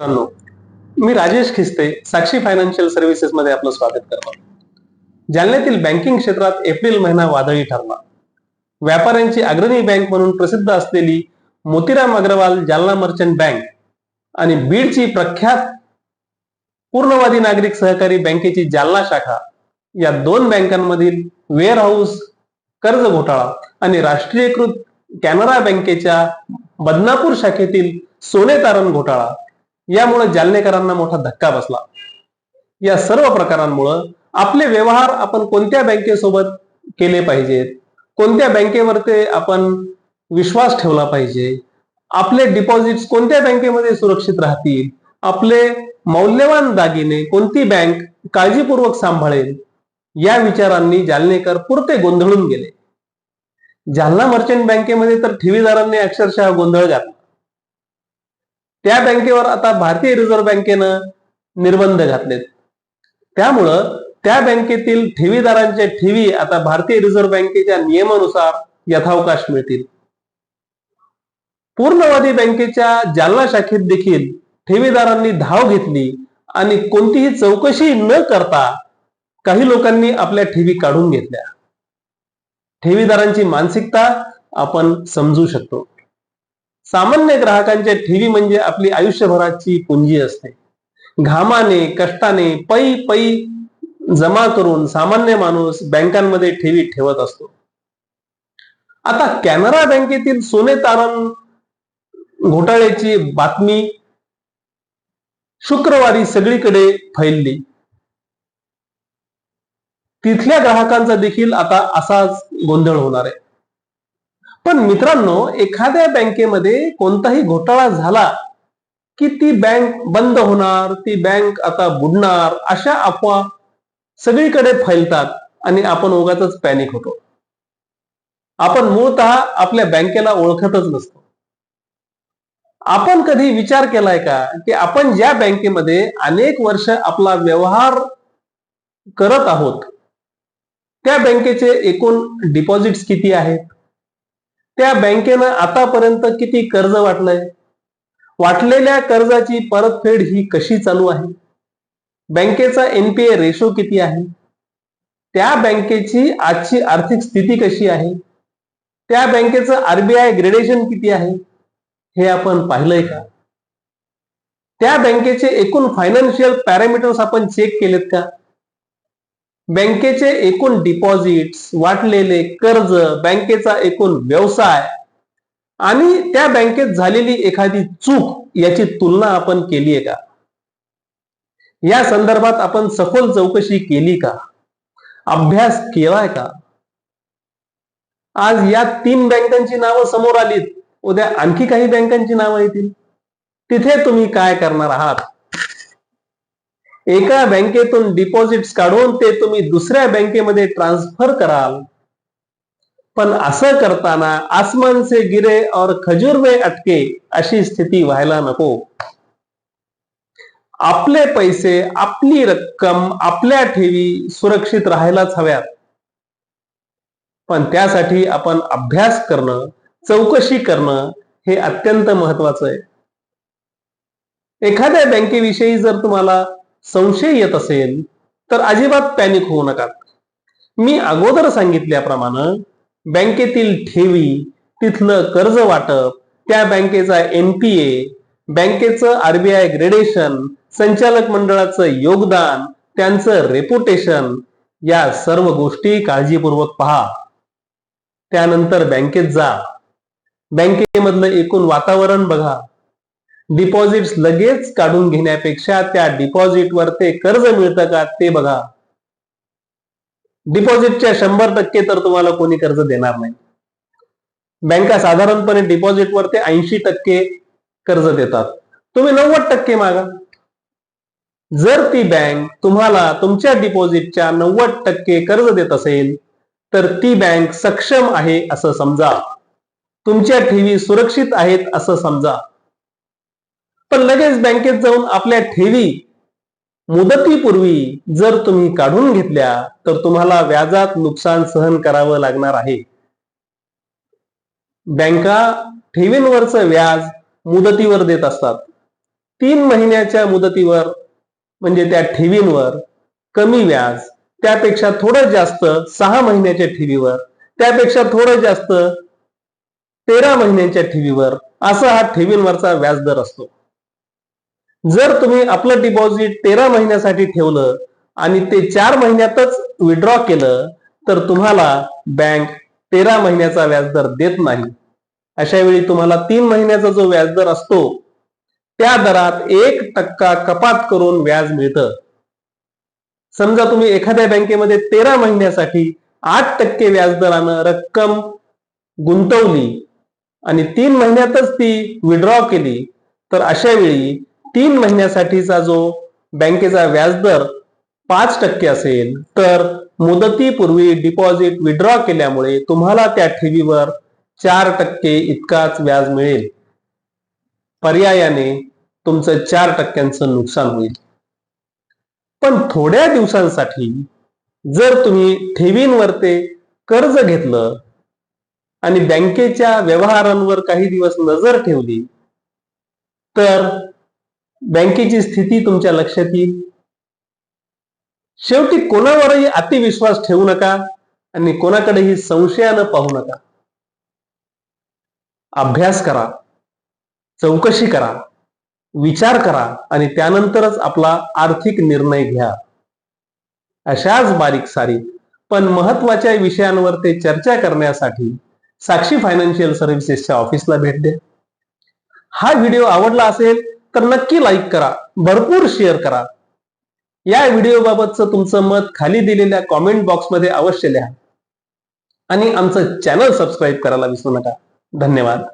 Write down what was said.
मित्रांनो, मी राजेश खिस्ते, साक्षी financial services मध्ये आपलं स्वागत करतो. जालन्यातील बँकिंग क्षेत्रात एप्रिल महिना वादळी ठरला. व्यापाऱ्यांची अग्रणी बँक म्हणून प्रसिद्ध असलेली मोतीराम अग्रवाल जालना मर्चंट बँक आणि बीडची प्रख्यात पूर्णवादी नागरिक सहकारी बँकेची जालना शाखा या दोन बँकांमधील वेअर हाऊस कर्ज घोटाळा आणि राष्ट्रीयकृत कॅनरा बँकेच्या बदनापूर शाखेतील सोने तारण घोटाळा यामुळे जालनेकरांना मोठा धक्का बसला. या सर्व प्रकारांमुळे आपले व्यवहार आपण कोणत्या बँकेसोबत केले पाहिजेत, कोणत्या बँकेवर ते आपण विश्वास ठेवला पाहिजे, आपले डिपॉझिट्स कोणत्या बँकेमध्ये सुरक्षित राहतील, आपले मौल्यवान दागिने कोणती बँक काळजीपूर्वक सांभाळेल, या विचारांनी जालनेकर पुरते गोंधळून गेले. जालना मर्चंट बँकेमध्ये तर ठेवीदारांनी अक्षरशः गोंधळ घातला. त्या बँकेवर आता भारतीय रिझर्व्ह बँकेनं निर्बंध घातलेत. त्यामुळं त्या बँकेतील ठेवीदारांच्या ठेवी आता भारतीय रिझर्व्ह बँकेच्या नियमानुसार यथावकाश मिळतील. पूर्णवादी बँकेच्या जालना शाखेत देखील ठेवीदारांनी धाव घेतली आणि कोणतीही चौकशी न करता काही लोकांनी आपल्या ठेवी काढून घेतल्या. ठेवीदारांची मानसिकता आपण समजू शकतो. सामान्य ग्राहकांच्या ठेवी म्हणजे आपली आयुष्यभराची पुंजी असते. घामाने कष्टाने पै जमा करून सामान्य माणूस बँकांमध्ये ठेवी ठेवत असतो. आता कॅनरा बँकेतील सोने तारण घोटाळ्याची बातमी शुक्रवारी सगळीकडे फैलली. तिथल्या ग्राहकांचा देखील आता असाच गोंधळ होणार आहे. पण मित्रांनो, एखाद्या बँकेमध्ये कोणताही घोटाळा झाला की ती बँक बंद होणार, ती बँक आता बुडणार, अशा अफवा सगळीकडे फैलतात आणि आपण उगाचच पॅनिक होतो. आपण मूळतः आपल्या बँकेला ओळखतच नसतो. आपण कधी विचार केलाय का की आपण ज्या बँकेमध्ये अनेक वर्ष आपला व्यवहार करत आहोत त्या बँकेचे एकूण डिपॉझिट्स किती आहेत, त्या बँकेनं आतापर्यंत किती कर्ज वाटलंय, वाटलेल्या कर्जाची परतफेड ही कशी चालू आहे, बँकेचा एनपीए रेशो किती आहे, त्या बँकेची आजची आर्थिक स्थिती कशी आहे, त्या बँकेचं आरबीआय ग्रेडेशन किती आहे हे आपण पाहिलंय का? त्या बँकेचे एकूण फायनान्शियल पॅरामीटर्स आपण चेक केलेत का? बँकेचे एकूण डिपॉझिट्स, वाटलेले कर्ज, बँकेचा एकूण व्यवसाय आणि त्या बँकेत झालेली एखादी चूक याची तुलना आपण केली आहे का? या संदर्भात आपण सखोल चौकशी केली का? अभ्यास केलाय का? आज या 3 बँकांची नावं समोर आलीत, उद्या आणखी काही बँकांची नावं येतील. तिथे तुम्ही काय करणार आहात? एका बँकेतून डिपॉझिट्स काढून ते तुम्ही दुसऱ्या बँकेमध्ये ट्रान्सफर कराल, पण असं करताना आसमान से गिरे और खजूर में अटके अशी स्थिती व्हायला नको. आपले पैसे, आपली रक्कम, आपल्या ठेवी सुरक्षित राहायलाच हव्यात. पण त्यासाठी आपण अभ्यास करणं, चौकशी करणं हे अत्यंत महत्वाचं आहे. एखाद्या बँकेविषयी जर तुम्हाला संशय येत असेल तर अजिबात पॅनिक होऊ नका. मी अगोदर सांगितल्याप्रमाणे बँकेतील ठेवी, तिथलं कर्ज वाटप, त्या बँकेचा एनपीए, बँकेचं आरबीआय ग्रेडेशन, संचालक मंडळाचं योगदान, त्यांचं रेपुटेशन, या सर्व गोष्टी काळजीपूर्वक पहा. त्यानंतर बँकेत जा. बँकेमधलं एकूण वातावरण बघा. डिपॉझिट्स लगेच काढून घेण्यापेक्षा त्या डिपॉझिटवर ते कर्ज मिळतं का ते बघा. डिपॉझिटच्या 100% तर तुम्हाला कोणी कर्ज देणार नाही. बँका साधारणपणे डिपॉझिटवर ते 80% कर्ज देतात. तुम्ही 90% मागा. जर ती बँक तुम्हाला तुमच्या डिपॉझिटच्या 90% कर्ज देत असेल तर ती बँक सक्षम आहे असं समजा. तुमच्या ठेवी सुरक्षित आहेत असं समजा. पण लगेच बँकेत जाऊन आपल्या ठेवी मुदतीपूर्वी जर तुम्ही काढून घेतल्या तर तुम्हाला व्याजात नुकसान सहन करावं लागणार आहे. बँका ठेवींवरचं व्याज मुदतीवर देत असतात. 3 महिन्याच्या मुदतीवर म्हणजे त्या ठेवींवर कमी व्याज, त्यापेक्षा थोडं जास्त 6 महिन्याच्या ठेवीवर, त्यापेक्षा थोडं जास्त 13 महिन्यांच्या ठेवीवर, असा हा ठेवींवरचा व्याजदर असतो. जर तुम्ही आपलं डिपॉझिट 13 महिन्यासाठी ठेवलं आणि ते 4 महिन्यातच विड्रॉ केलं तर तुम्हाला बँक 13 महिन्याचा व्याजदर देत नाही. अशा वेळी तुम्हाला 3 महिन्याचा जो व्याजदर असतो त्या दरात 1% कपात करून व्याज मिळतं. समजा तुम्ही एखाद्या बँकेमध्ये 13 महिन्यासाठी 8% व्याजदरानं रक्कम गुंतवली आणि 3 महिन्यातच ती विड्रॉ केली तर अशा वेळी 3 महिन्यासाठीचा जो बँकेचा व्याजदर 5% असेल तर मुदतीपूर्वी डिपॉझिट विड्रॉ केल्यामुळे तुम्हाला त्या ठेवीवर 4% इतकाच व्याज मिळेल. पर्यायाने तुमचं 4%चं नुकसान होईल. पण थोड्या दिवसांसाठी जर तुम्ही ठेवींवर ते कर्ज घेतलं आणि बँकेच्या व्यवहारांवर काही दिवस नजर ठेवली तर बँकेची स्थिती तुमच्या लक्षात येईल. शेवटी कोणावरही अतिविश्वास ठेवू नका आणि कोणाकडेही संशयानं पाहू नका. अभ्यास करा, चौकशी करा, विचार करा आणि त्यानंतरच आपला आर्थिक निर्णय घ्या. अशाच बारीक सारीक पण महत्वाच्या विषयांवर ते चर्चा करण्यासाठी साक्षी फायनान्शियल सर्व्हिसेसच्या ऑफिसला भेट द्या. हा व्हिडिओ आवडला असेल तर नक्की लाईक करा, भरपूर शेअर करा. या व्हिडिओ बाबतचं तुमचं मत खाली दिलेल्या कॉमेंट बॉक्समध्ये अवश्य लिहा आणि आमचं चॅनल सबस्क्राईब करायला विसरू नका. धन्यवाद.